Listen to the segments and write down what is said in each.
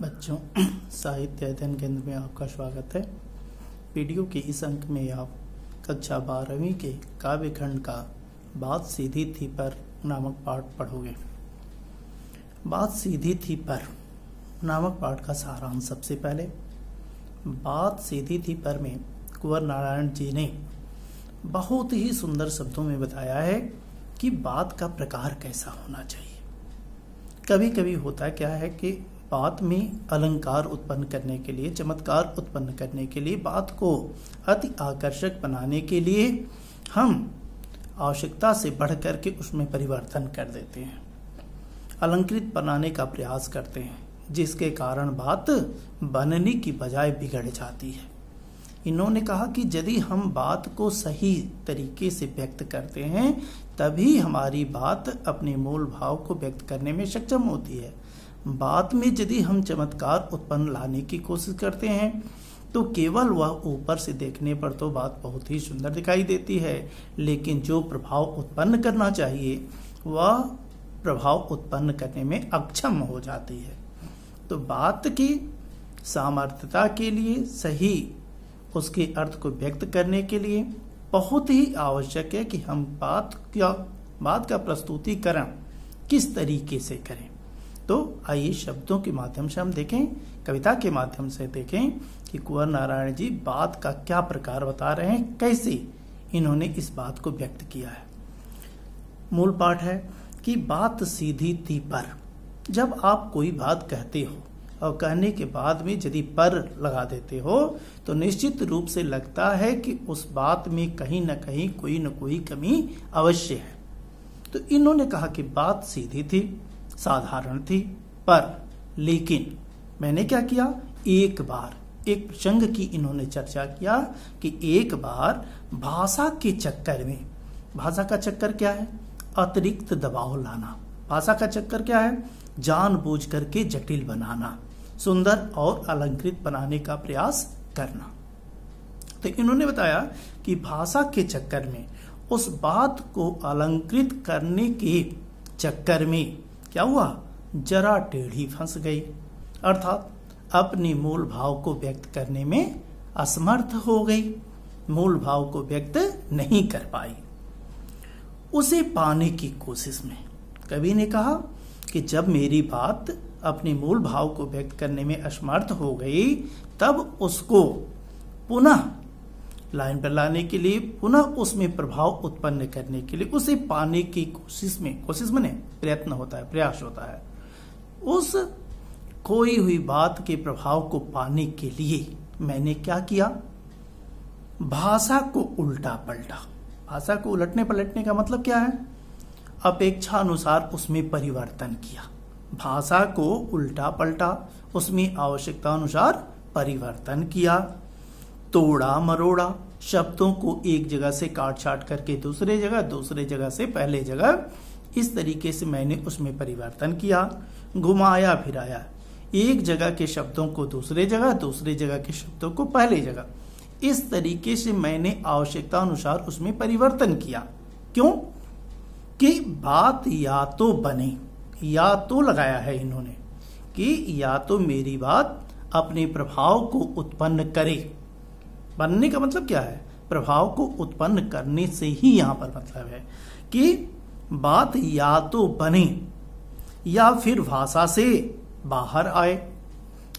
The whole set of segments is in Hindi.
बच्चों, साहित्य अध्ययन केंद्र में आपका स्वागत है। वीडियो के इस अंक में आप कक्षा 12वीं के काव्य खंड का बात सीधी थी पर नामक पाठ पढ़ोगे। बात सीधी थी पर नामक पाठ का सारांश सबसे पहले। बात सीधी थी पर में कुंवर नारायण जी ने बहुत ही सुंदर शब्दों में बताया है कि बात का प्रकार कैसा होना चाहिए। कभी कभी होता क्या है कि बात में अलंकार उत्पन्न करने के लिए, चमत्कार उत्पन्न करने के लिए, बात को अति आकर्षक बनाने के लिए हम आवश्यकता से बढ़ करके उसमें परिवर्तन कर देते हैं, अलंकृत बनाने का प्रयास करते हैं, जिसके कारण बात बनने की बजाय बिगड़ जाती है। इन्होंने कहा कि यदि हम बात को सही तरीके से व्यक्त करते हैं तभी हमारी बात अपने मूल भाव को व्यक्त करने में सक्षम होती है। बात में यदि हम चमत्कार उत्पन्न लाने की कोशिश करते हैं तो केवल वह ऊपर से देखने पर तो बात बहुत ही सुंदर दिखाई देती है, लेकिन जो प्रभाव उत्पन्न करना चाहिए वह प्रभाव उत्पन्न करने में अक्षम हो जाती है। तो बात की सामर्थ्यता के लिए, सही उसके अर्थ को व्यक्त करने के लिए बहुत ही आवश्यक है कि हम बात का प्रस्तुतिकरण किस तरीके से करें। तो आइए शब्दों के माध्यम से हम देखें, कविता के माध्यम से देखें कि कुंवर नारायण जी बात का क्या प्रकार बता रहे हैं, कैसे इन्होंने इस बात को व्यक्त किया है। मूल पाठ है कि बात सीधी थी पर। जब आप कोई बात कहते हो और कहने के बाद में यदि पर लगा देते हो तो निश्चित रूप से लगता है कि उस बात में कहीं न कहीं कोई न कोई कमी अवश्य है। तो इन्होंने कहा कि बात सीधी थी, साधारण थी, पर लेकिन मैंने क्या किया, एक बार एक प्रसंग की इन्होंने चर्चा किया कि एक बार भाषा के चक्कर में, भाषा का चक्कर क्या है, अतिरिक्त दबाव लाना। भाषा का चक्कर क्या है, जानबूझ करके जटिल बनाना, सुंदर और अलंकृत बनाने का प्रयास करना। तो इन्होंने बताया कि भाषा के चक्कर में, उस बात को अलंकृत करने के चक्कर में क्या हुआ, जरा टेढ़ी फंस गई, अर्थात अपने मूल भाव को व्यक्त करने में असमर्थ हो गई, मूल भाव को व्यक्त नहीं कर पाई। उसे पाने की कोशिश में कवि ने कहा कि जब मेरी बात अपने मूल भाव को व्यक्त करने में असमर्थ हो गई तब उसको पुनः लाइन पर लाने के लिए, पुनः उसमें प्रभाव उत्पन्न करने के लिए, उसे पाने की कोशिश में, कोशिश में प्रयत्न होता है, प्रयास होता है, उस खोई हुई बात के प्रभाव को पाने के लिए मैंने क्या किया, भाषा को उल्टा पलटा। भाषा को उलटने पलटने का मतलब क्या है, अपेक्षा अनुसार उसमें परिवर्तन किया। भाषा को उल्टा पलटा, उसमें आवश्यकता अनुसार परिवर्तन किया, तोड़ा मरोड़ा, शब्दों को एक जगह से काट छाट करके दूसरे जगह से पहले जगह, इस तरीके से मैंने उसमें परिवर्तन किया, घुमाया फिराया, एक जगह के शब्दों को दूसरे जगह के शब्दों को पहले जगह, इस तरीके से मैंने आवश्यकता अनुसार उसमें परिवर्तन किया। क्यों कि बात या तो बने, या तो लगाया है इन्होंने कि या तो मेरी बात अपने प्रभाव को उत्पन्न करे। बनने का मतलब क्या है, प्रभाव को उत्पन्न करने से ही यहां पर मतलब है कि बात या तो बने या फिर भाषा से बाहर आए,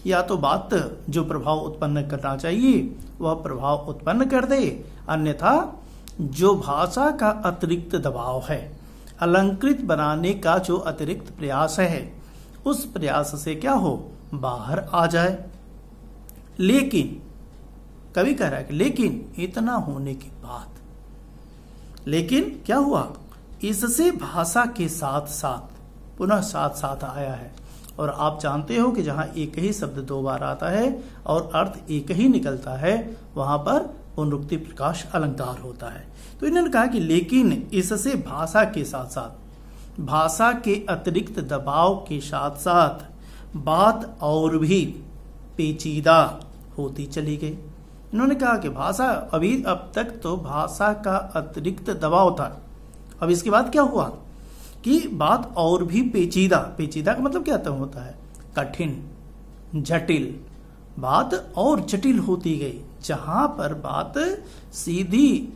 या तो बात जो प्रभाव उत्पन्न करना चाहिए वह प्रभाव उत्पन्न कर दे, अन्यथा जो भाषा का अतिरिक्त दबाव है, अलंकृत बनाने का जो अतिरिक्त प्रयास है, उस प्रयास से क्या हो, बाहर आ जाए। लेकिन कवि कह रहा है कि लेकिन इतना होने के बाद, लेकिन क्या हुआ, इससे भाषा के साथ साथ पुनः साथ साथ आया है। और आप जानते हो कि जहां एक ही शब्द दो बार आता है और अर्थ एक ही निकलता है, वहां पर पुनरुक्ति प्रकाश अलंकार होता है। तो इन्होंने कहा कि लेकिन इससे भाषा के साथ साथ, भाषा के अतिरिक्त दबाव के साथ साथ बात और भी पेचीदा होती चली गई। इन्होंने कहा कि भाषा अब तक तो भाषा का अतिरिक्त दबाव था, अब इसके बाद क्या हुआ कि बात और भी पेचीदा, पेचीदा का मतलब क्या होता है, कठिन, जटिल, बात और जटिल होती गई। जहां पर बात सीधी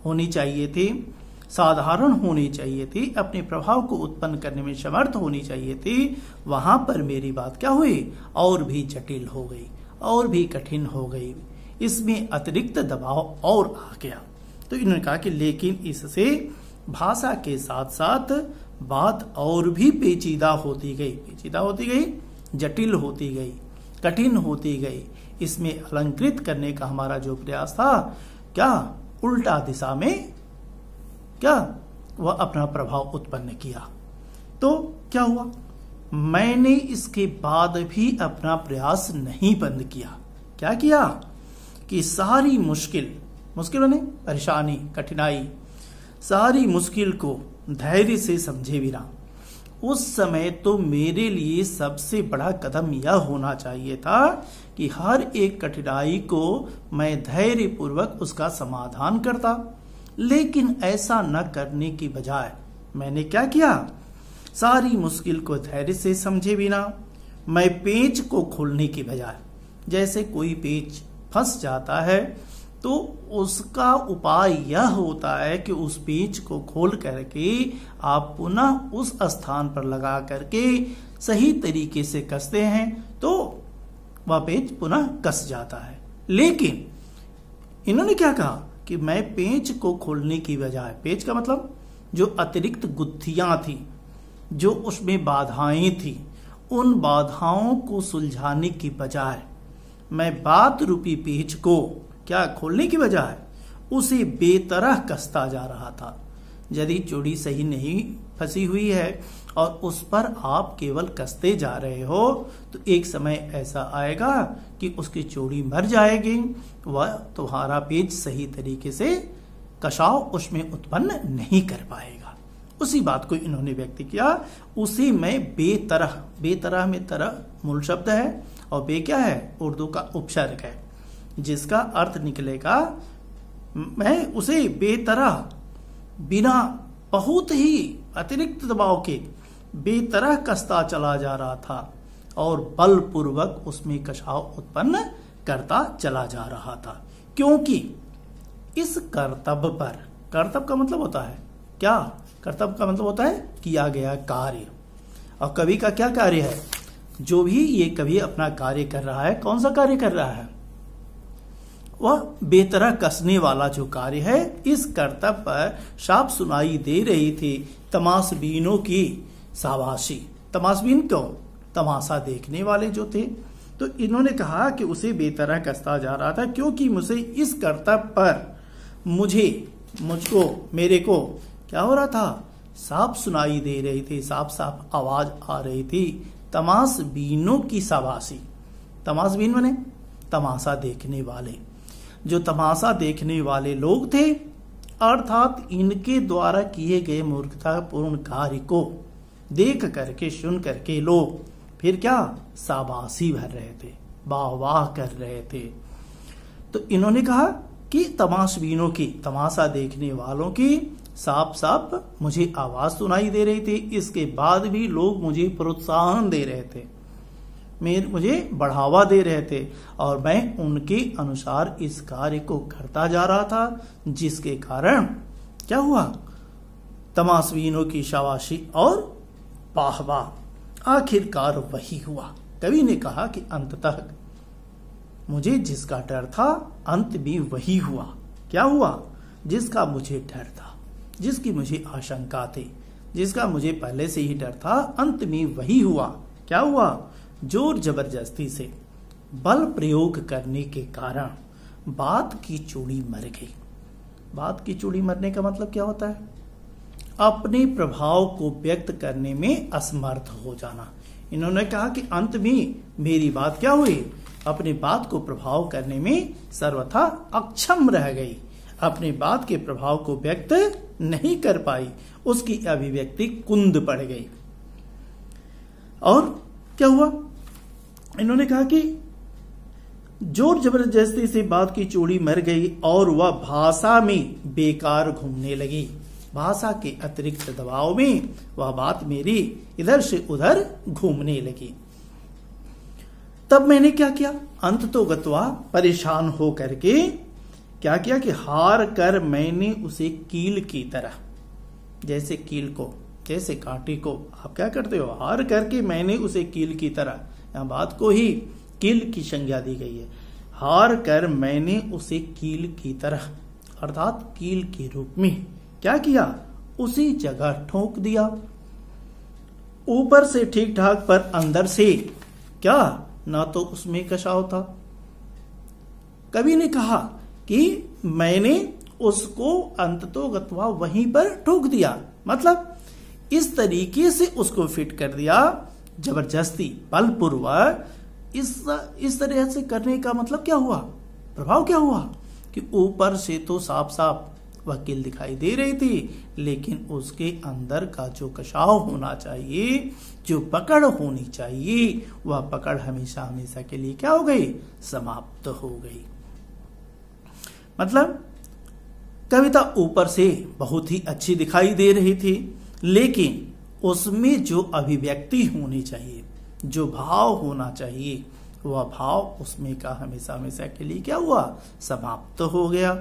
होनी चाहिए थी, साधारण होनी चाहिए थी, अपने प्रभाव को उत्पन्न करने में समर्थ होनी चाहिए थी, वहां पर मेरी बात क्या हुई, और भी जटिल हो गई, और भी कठिन हो गई, इसमें अतिरिक्त दबाव और आ गया। तो इन्होंने कहा कि लेकिन इससे भाषा के साथ साथ बात और भी पेचीदा होती गई, पेचीदा होती गई, जटिल होती गई, कठिन होती गई। इसमें अलंकृत करने का हमारा जो प्रयास था, क्या उल्टा दिशा में क्या वह अपना प्रभाव उत्पन्न किया। तो क्या हुआ, मैंने इसके बाद भी अपना प्रयास नहीं बंद किया। क्या किया कि सारी मुश्किल माने परेशानी, कठिनाई, सारी मुश्किल को धैर्य से समझे बिना, उस समय तो मेरे लिए सबसे बड़ा कदम यह होना चाहिए था कि हर एक कठिनाई को मैं धैर्य पूर्वक उसका समाधान करता। लेकिन ऐसा न करने की बजाय मैंने क्या किया, सारी मुश्किल को धैर्य से समझे बिना मैं पेच को खोलने की बजाय, जैसे कोई पेच फंस जाता है तो उसका उपाय यह होता है कि उस पेच को खोल करके आप पुनः उस स्थान पर लगा करके सही तरीके से कसते हैं तो वह पेच पुनः कस जाता है। लेकिन इन्होंने क्या कहा कि मैं पेच को खोलने की बजाय, पेच का मतलब जो अतिरिक्त गुत्थियां थी, जो उसमें बाधाएं थी, उन बाधाओं को सुलझाने की बजाय मैं बात रूपी पेच को क्या खोलने की बजाय उसे बेतरह कसता जा रहा था। यदि चूड़ी सही नहीं फंसी हुई है और उस पर आप केवल कसते जा रहे हो तो एक समय ऐसा आएगा कि उसकी चूड़ी मर जाएगी, वह तुम्हारा पेच सही तरीके से कशाव उसमें उत्पन्न नहीं कर पाएगा। उसी बात को इन्होंने व्यक्त किया। उसे मैं बेतरह, बेतरह में तरह मूल शब्द है और बे क्या है, उर्दू का उपसर्ग है, जिसका अर्थ निकलेगा मैं उसे बेतरह, बिना बहुत ही अतिरिक्त दबाव के बेतरह कसता चला जा रहा था और बलपूर्वक उसमें कशाव उत्पन्न करता चला जा रहा था। क्योंकि इस कर्तव्य पर, कर्तव्य का मतलब होता है क्या, कर्तव्य का मतलब होता है किया गया कार्य। और कवि का क्या कार्य है, जो भी ये कवि अपना कार्य कर रहा है, कौन सा कार्य कर रहा है, वह बेतरह कसने वाला जो कार्य है। इस कर्तव्य पर साफ सुनाई दे रही थी तमाशबीनों की शाबाशी। तमाशबीन क्यों, तमाशा देखने वाले जो थे। तो इन्होंने कहा कि उसे बेतरह कसता जा रहा था क्योंकि मुझे इस कर्तव्य पर मुझको मेरे को क्या हो रहा था, साफ सुनाई दे रही थी, साफ साफ आवाज आ रही थी तमाशबीनों की शाबाशी। तमाशबीन माने तमाशा देखने वाले, जो तमाशा देखने वाले लोग थे, अर्थात इनके द्वारा किए गए मूर्खतापूर्ण कार्य को देख करके, सुन करके लोग फिर क्या शाबाशी भर रहे थे, वाह वाह कर रहे थे। तो इन्होंने कहा कि तमाशबीनों की, तमाशा देखने वालों की साफ साफ मुझे आवाज सुनाई दे रही थी। इसके बाद भी लोग मुझे प्रोत्साहन दे रहे थे, मुझे बढ़ावा दे रहे थे और मैं उनके अनुसार इस कार्य को करता जा रहा था, जिसके कारण क्या हुआ, तमाशबीनों की शाबाशी और वाहवाह। आखिरकार वही हुआ। कवि ने कहा कि अंततः मुझे जिसका डर था अंत भी वही हुआ। क्या हुआ, जिसका मुझे डर था, जिसकी मुझे आशंका थी, जिसका मुझे पहले से ही डर था, अंत में वही हुआ। क्या हुआ, जोर जबरदस्ती से बल प्रयोग करने के कारण बात की चूड़ी मर गई। बात की चूड़ी मरने का मतलब क्या होता है, अपने प्रभाव को व्यक्त करने में असमर्थ हो जाना। इन्होंने कहा कि अंत में मेरी बात क्या हुई, अपने बात को प्रभाव करने में सर्वथा अक्षम रह गई, अपने बात के प्रभाव को व्यक्त नहीं कर पाई, उसकी अभिव्यक्ति कुंद पड़ गई। और क्या हुआ, इन्होंने कहा कि जोर जबरदस्ती से बात की चूड़ी मर गई और वह भाषा में बेकार घूमने लगी। भाषा के अतिरिक्त दबाव में वह बात मेरी इधर से उधर घूमने लगी। तब मैंने क्या किया, अंत तो गत्वा परेशान हो करके क्या किया कि हार कर मैंने उसे कील की तरह, जैसे कील को, जैसे कांटे को आप क्या करते हो, हार करके मैंने उसे कील की तरह, यहां बात को ही कील की संज्ञा दी गई है। हार कर मैंने उसे कील की तरह अर्थात कील के रूप में क्या किया, उसी जगह ठोक दिया। ऊपर से ठीक ठाक पर अंदर से क्या, ना तो उसमें कशाव था। कवि ने कहा कि मैंने उसको अंततोगत्वा वहीं पर ठोक दिया, मतलब इस तरीके से उसको फिट कर दिया, जबरदस्ती बलपूर्वक। इस तरह से करने का मतलब क्या हुआ, प्रभाव क्या हुआ कि ऊपर से तो साफ साफ वह कील दिखाई दे रही थी, लेकिन उसके अंदर का जो कशाव होना चाहिए, जो पकड़ होनी चाहिए, वह पकड़ हमेशा हमेशा के लिए क्या हो गई, समाप्त हो गई। मतलब कविता ऊपर से बहुत ही अच्छी दिखाई दे रही थी, लेकिन उसमें जो अभिव्यक्ति होनी चाहिए, जो भाव होना चाहिए, वह भाव उसमें का हमेशा हमेशा के लिए क्या हुआ, समाप्त हो गया।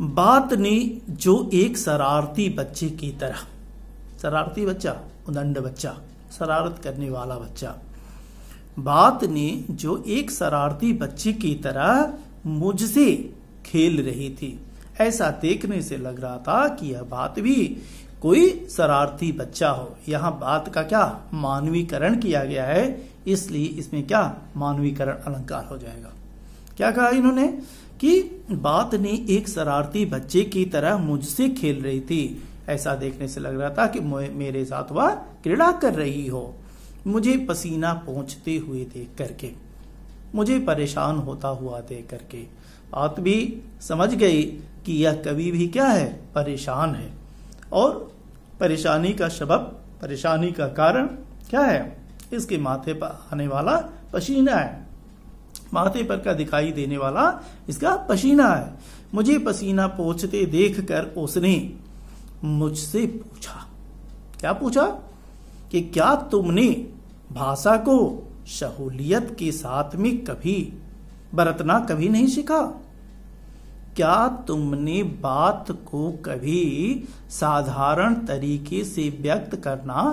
बात ने जो एक शरारती बच्चे की तरह, शरारती बच्चा, उदंड बच्चा, शरारत करने वाला बच्चा, बात ने जो एक शरारती बच्चे की तरह मुझसे खेल रही थी। ऐसा देखने से लग रहा था कि यह बात भी कोई शरारती बच्चा हो। यहां बात का क्या, मानवीकरण किया गया है, इसलिए इसमें क्या, मानवीकरण अलंकार हो जाएगा। क्या कहा इन्होंने कि बात ने एक शरारती बच्चे की तरह मुझसे खेल रही थी। ऐसा देखने से लग रहा था कि मेरे साथ वह क्रीड़ा कर रही हो। मुझे पसीना पहुंचते हुए देख करके, मुझे परेशान होता हुआ देख करके बात भी समझ गई कि यह कवि भी क्या है, परेशान है, और परेशानी का सबब, परेशानी का कारण क्या है, इसके माथे पर आने वाला पसीना है, माथे पर का दिखाई देने वाला इसका पसीना है। मुझे पसीना पोंछते देखकर उसने मुझसे पूछा, क्या पूछा कि क्या तुमने भाषा को सहूलियत के साथ में कभी बरतना कभी नहीं सीखा? क्या तुमने बात को कभी साधारण तरीके से व्यक्त करना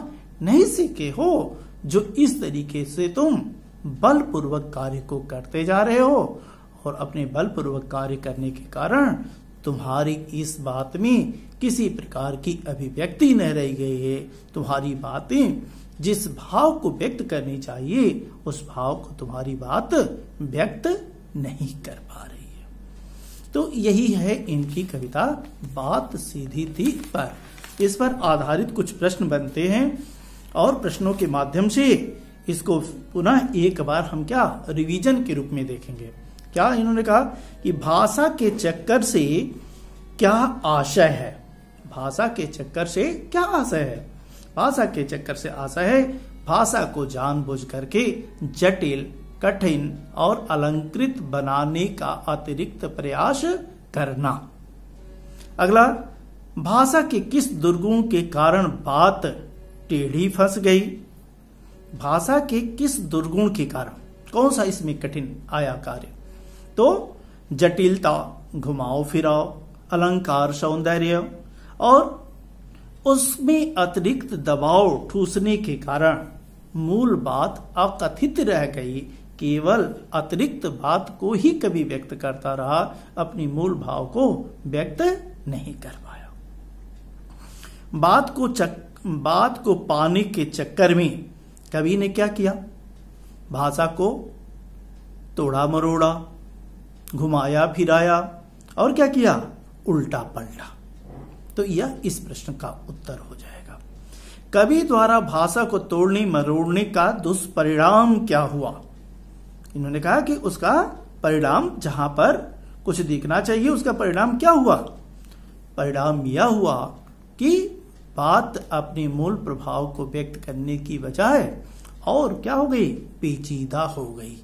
नहीं सीखे हो, जो इस तरीके से तुम बलपूर्वक कार्य को करते जा रहे हो, और अपने बलपूर्वक कार्य करने के कारण तुम्हारी इस बात में किसी प्रकार की अभिव्यक्ति न रह गई है। तुम्हारी बातें जिस भाव को व्यक्त करनी चाहिए, उस भाव को तुम्हारी बात व्यक्त नहीं कर पा रही है। तो यही है इनकी कविता बात सीधी थी पर। इस पर आधारित कुछ प्रश्न बनते हैं, और प्रश्नों के माध्यम से इसको पुनः एक बार हम क्या, रिवीजन के रूप में देखेंगे। क्या इन्होंने कहा कि भाषा के चक्कर से क्या आशय है, भाषा के चक्कर से क्या आशय है? भाषा के चक्कर से आशय है भाषा को जानबूझ करके जटिल, कठिन और अलंकृत बनाने का अतिरिक्त प्रयास करना। अगला, भाषा के किस दुर्गुण के कारण बात टेढ़ी फंस गई? भाषा के किस दुर्गुण के कारण, कौन सा इसमें कठिन आया कार्य? तो जटिलता, घुमाव फिराव, अलंकार, सौंदर्य, और उसमें अतिरिक्त दबाव ठूसने के कारण मूल बात अकथित रह गई। केवल अतिरिक्त बात को ही कभी व्यक्त करता रहा, अपनी मूल भाव को व्यक्त नहीं कर पाया। बात को पाने के चक्कर में कवि ने क्या किया? भाषा को तोड़ा मरोड़ा, घुमाया फिराया, और क्या किया? उल्टा पलटा। तो यह इस प्रश्न का उत्तर हो जाएगा। कवि द्वारा भाषा को तोड़ने मरोड़ने का दुष्परिणाम क्या हुआ? इन्होंने कहा कि उसका परिणाम, जहां पर कुछ दिखना चाहिए, उसका परिणाम क्या हुआ? परिणाम यह हुआ कि बात अपने मूल प्रभाव को व्यक्त करने की बजाय और क्या हो गई? पेचीदा हो गई,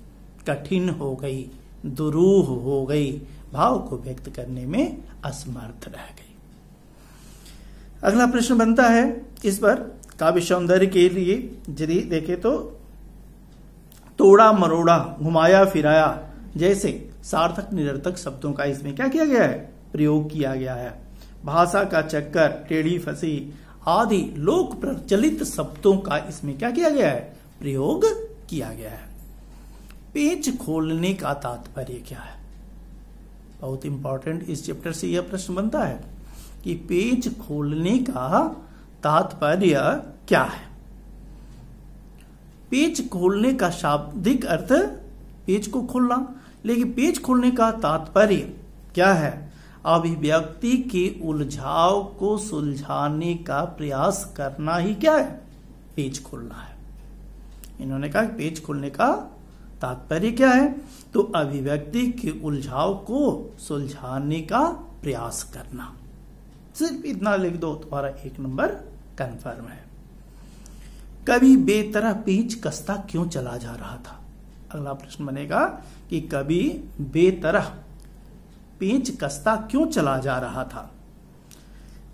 कठिन हो गई, दुरूह हो गई, भाव को व्यक्त करने में असमर्थ रह गई। अगला प्रश्न बनता है इस पर, काव्य सौंदर्य के लिए यदि देखें तो तोड़ा मरोड़ा, घुमाया फिराया जैसे सार्थक निरर्थक शब्दों का इसमें क्या किया गया है, प्रयोग किया गया है। भाषा का चक्कर, टेढ़ी फंसी आदि लोक प्रचलित शब्दों का इसमें क्या किया गया है, प्रयोग किया गया है। पेच खोलने का तात्पर्य क्या है? बहुत इंपॉर्टेंट, इस चैप्टर से यह प्रश्न बनता है कि पेच खोलने का तात्पर्य क्या है। पेच खोलने का शाब्दिक अर्थ पेच को खोलना, लेकिन पेच खोलने का तात्पर्य क्या है? अभिव्यक्ति के उलझाव को सुलझाने का प्रयास करना ही क्या है, पेच खोलना है। इन्होंने कहा पेच खोलने का तात्पर्य क्या है, तो अभिव्यक्ति के उलझाव को सुलझाने का प्रयास करना। सिर्फ इतना लिख दो, तुम्हारा 1 नंबर कंफर्म है। कवि बेतरह पेच कसता क्यों चला जा रहा था? अगला प्रश्न बनेगा कि कवि बेतरह पेच कसता क्यों चला जा रहा था?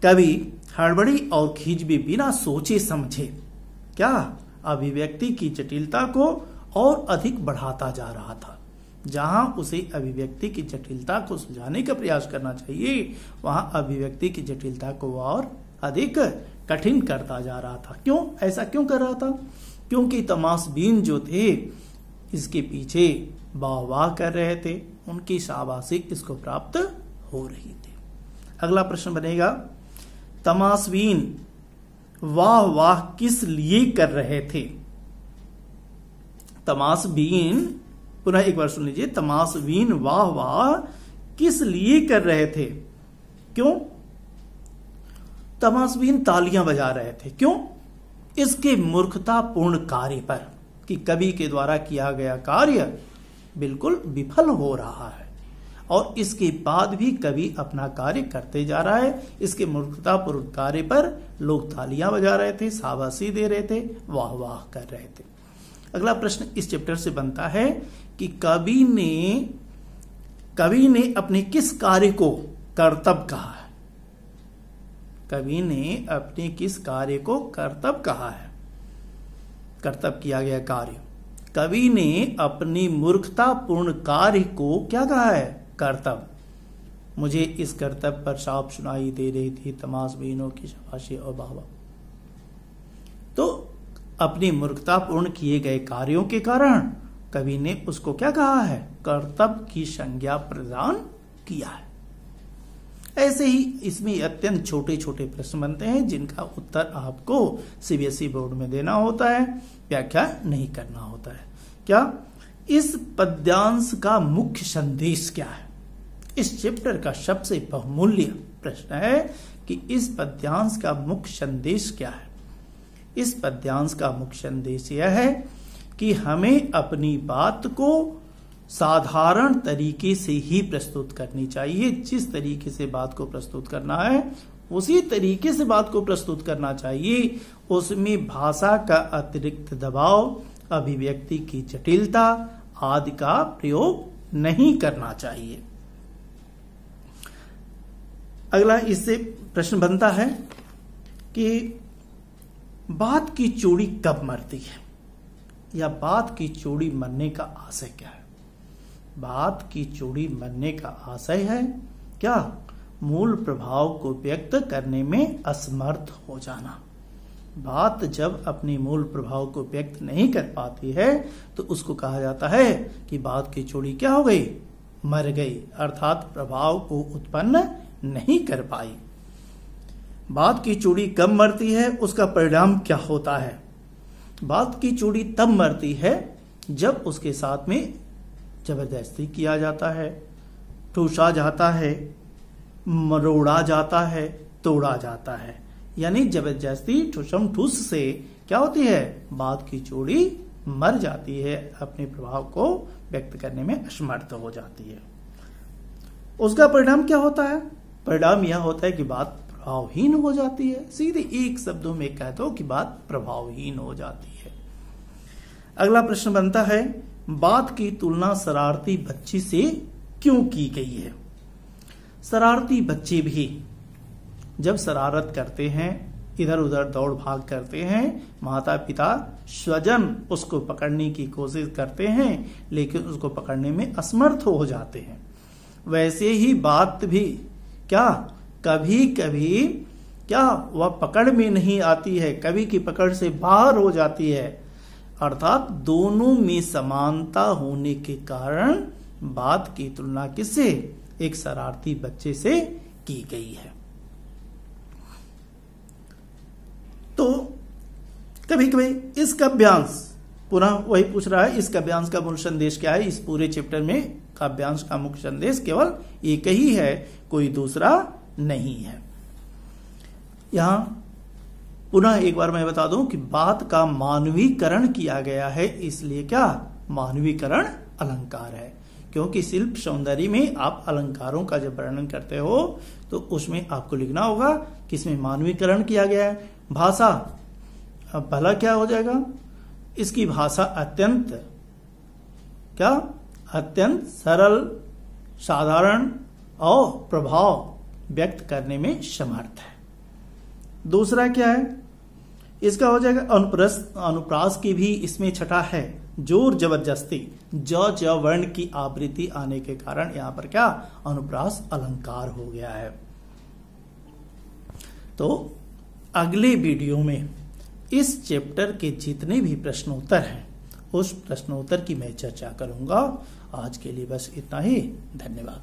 कवि हड़बड़ी और खींचबी बिना सोचे समझे क्या अभिव्यक्ति की जटिलता को और अधिक बढ़ाता जा रहा था। जहां उसे अभिव्यक्ति की जटिलता को सुलझाने का प्रयास करना चाहिए, वहां अभिव्यक्ति की जटिलता को और अधिक कठिन करता जा रहा था। क्यों ऐसा क्यों कर रहा था? क्योंकि तमाशबीन जो थे इसके पीछे वाह वाह कर रहे थे, उनकी शाबाशी इसको प्राप्त हो रही थी। अगला प्रश्न बनेगा, तमाशबीन वाह वाह किस लिए कर रहे थे? तमाशबीन, पुनः एक बार सुन लीजिए, तमाशबीन वाह वाह किस लिए कर रहे थे? क्यों? तमाशबीन तालियां बजा रहे थे। क्यों? इसके मूर्खतापूर्ण कार्य पर, कि कवि के द्वारा किया गया कार्य बिल्कुल विफल हो रहा है और इसके बाद भी कवि अपना कार्य करते जा रहा है। इसके मूर्खतापूर्ण कार्य पर लोग तालियां बजा रहे थे, शाबाशी दे रहे थे, वाह वाह कर रहे थे। अगला प्रश्न इस चैप्टर से बनता है कि कवि ने अपने किस कार्य को कर्तव्य कहा है? कवि ने अपने किस कार्य को कर्तव्य कहा है? कर्तव्य किया गया कार्य। कवि ने अपनी मूर्खतापूर्ण कार्य को क्या कहा है? कर्तव्य। मुझे इस कर्तव्य पर साफ सुनाई दे रही थी तमाशबीनों की शाबाशी और वाहवाह। तो अपनी मूर्खतापूर्ण किए गए कार्यों के कारण कवि ने उसको क्या कहा है? कर्तव्य की संज्ञा प्रदान किया है। ऐसे ही इसमें अत्यंत छोटे छोटे प्रश्न बनते हैं जिनका उत्तर आपको सीबीएसई बोर्ड में देना होता है, व्याख्या नहीं करना होता है। क्या इस पद्यांश का मुख्य संदेश क्या है? इस चैप्टर का सबसे बहुमूल्य प्रश्न है कि इस पद्यांश का मुख्य संदेश क्या है? इस पद्यांश का मुख्य संदेश यह है कि हमें अपनी बात को साधारण तरीके से ही प्रस्तुत करनी चाहिए। जिस तरीके से बात को प्रस्तुत करना है उसी तरीके से बात को प्रस्तुत करना चाहिए। उसमें भाषा का अतिरिक्त दबाव, अभिव्यक्ति की जटिलता आदि का प्रयोग नहीं करना चाहिए। अगला इससे प्रश्न बनता है कि बात की चूड़ी कब मरती है, या बात की चूड़ी मरने का आशय क्या है? बात की चूड़ी मरने का आशय है क्या? मूल प्रभाव को व्यक्त करने में असमर्थ हो जाना। बात जब अपने मूल प्रभाव को व्यक्त नहीं कर पाती है तो उसको कहा जाता है कि बात की चूड़ी क्या हो गई? मर गई, अर्थात प्रभाव को उत्पन्न नहीं कर पाई। बात की चूड़ी कब मरती है, उसका परिणाम क्या होता है? बात की चूड़ी तब मरती है जब उसके साथ में जबरदस्ती किया जाता है, ठूसा जाता है, मरोड़ा जाता है, तोड़ा जाता है। यानी जबरदस्ती ठूसम ठूस से क्या होती है? बात की चूड़ी मर जाती है, अपने प्रभाव को व्यक्त करने में असमर्थ हो जाती है। उसका परिणाम क्या होता है? परिणाम यह होता है कि बात प्रभावहीन हो जाती है। सीधे एक शब्दों में कह दो कि बात प्रभावहीन हो जाती है। अगला प्रश्न बनता है, बात की तुलना शरारती बच्ची से क्यों की गई है? शरारती बच्चे भी जब शरारत करते हैं इधर उधर दौड़ भाग करते हैं, माता पिता स्वजन उसको पकड़ने की कोशिश करते हैं लेकिन उसको पकड़ने में असमर्थ हो जाते हैं। वैसे ही बात भी क्या कभी कभी क्या वह पकड़ में नहीं आती है, कभी की पकड़ से बाहर हो जाती है। अर्थात दोनों में समानता होने के कारण बात की तुलना किससे, एक शरारती बच्चे से की गई है। तो कभी कभी इस काव्यांश, पुनः वही पूछ रहा है, इस काव्यांश का मूल संदेश क्या है। इस पूरे चैप्टर में काव्यांश का मुख्य संदेश केवल एक ही है, कोई दूसरा नहीं है। यहां पुनः एक बार मैं बता दूं कि बात का मानवीकरण किया गया है, इसलिए क्या मानवीकरण अलंकार है। क्योंकि शिल्प सौंदर्य में आप अलंकारों का जब वर्णन करते हो तो उसमें आपको लिखना होगा कि इसमें मानवीकरण किया गया है। भाषा, अब पहला क्या हो जाएगा, इसकी भाषा अत्यंत सरल, साधारण और प्रभाव व्यक्त करने में समर्थ है। दूसरा क्या है, इसका हो जाएगा अनुप्रास की भी इसमें छटा है, जोर जबरदस्ती, ज वर्ण की आवृत्ति आने के कारण यहां पर क्या अनुप्रास अलंकार हो गया है। तो अगले वीडियो में इस चैप्टर के जितने भी प्रश्नोत्तर हैं उस प्रश्नोत्तर की मैं चर्चा करूंगा। आज के लिए बस इतना ही, धन्यवाद।